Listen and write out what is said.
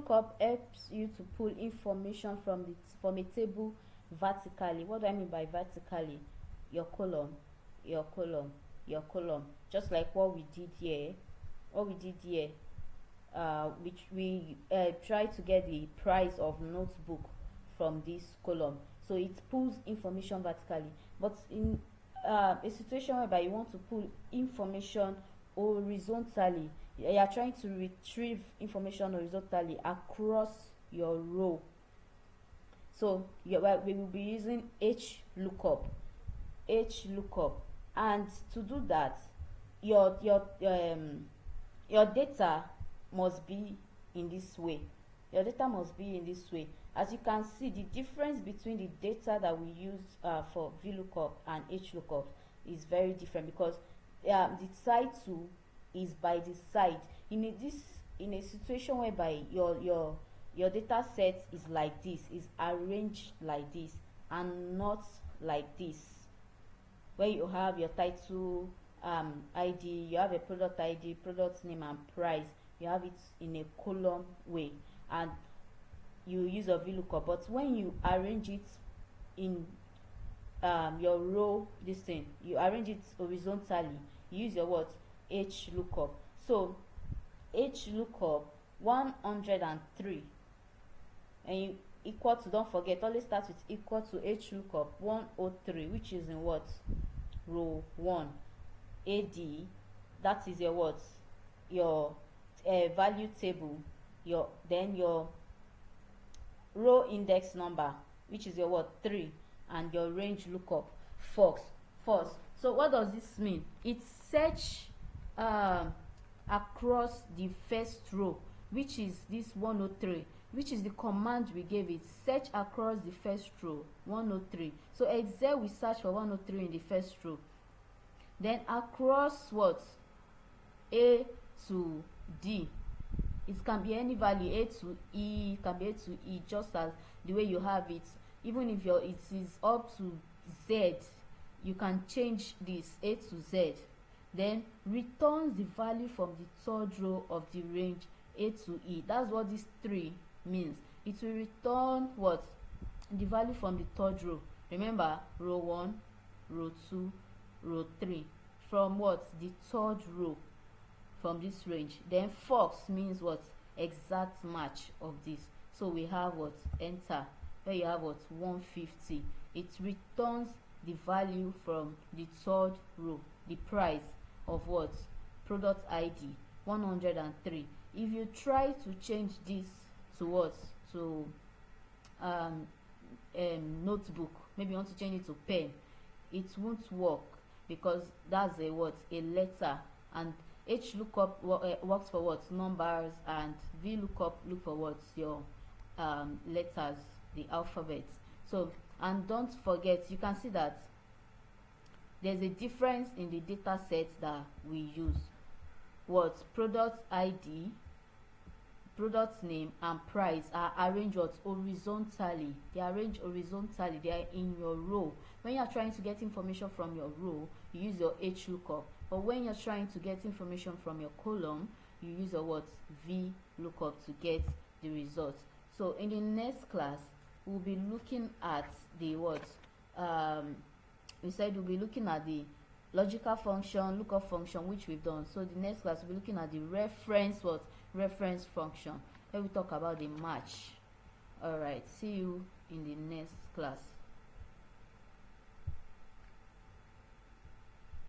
VLOOKUP helps you to pull information from a table vertically. What do I mean by vertically? Your column, your column, your column, just like what we did here. Which we try to get the price of notebook from this column. So it pulls information vertically. But in a situation whereby you want to pull information horizontally, you are trying to retrieve information horizontally across your row. So we will be using HLOOKUP, and to do that, your data must be in this way. Your data must be in this way. As you can see, the difference between the data that we use for VLOOKUP and HLOOKUP is very different, because the side 2 is by the side. In a situation whereby your data set is like this, is arranged like this, and not like this, where you have your title, ID, you have a product ID, product name, and price. You have it in a column way, and you use a VLOOKUP. But when you arrange it in your row, this thing, you arrange it horizontally, you use your what? HLOOKUP. So HLOOKUP 103, and you equal to, don't forget, always start with equal to HLOOKUP 103, which is in what? Row 1. AD, that is your what? Your value table. Then your row index number, which is your what? 3, and your range lookup first. So what does this mean? It's search across the first row, which is this 103, which is the command we gave it. Search across the first row, 103. So Excel will search for 103 in the first row, then across what? A to D. It can be any value, A to E, it can be A to E, just as the way you have it. Even if it is up to Z, you can change this, A to Z. Then returns the value from the third row of the range, A to E. That's what this 3 means. It will return what? The value from the third row. Remember, row 1, row 2, row 3. From what? The third row from this range. Then Fox means what? Exact match of this. So we have what? Enter. Where you have what? 150. It returns the value from the third row, the price of what? Product ID 103. If you try to change this to what? To notebook, maybe you want to change it to pen, it won't work, because that's a what? A letter. And HLOOKUP works for what? Numbers, and VLOOKUP look for what? Your letters, the alphabet. So, and don't forget, you can see that there's a difference in the data sets that we use. What? Product ID, product name, and price are arranged what? Horizontally. They are arranged horizontally. They are in your row. When you are trying to get information from your row, you use your HLOOKUP. But when you're trying to get information from your column, you use your what? VLOOKUP to get the result. So in the next class, we'll be looking at the what? We said we'll be looking at the logical function, lookup function, which we've done. So the next class, we'll be looking at the reference what? Reference function. Then we talk about the match. All right, see you in the next class.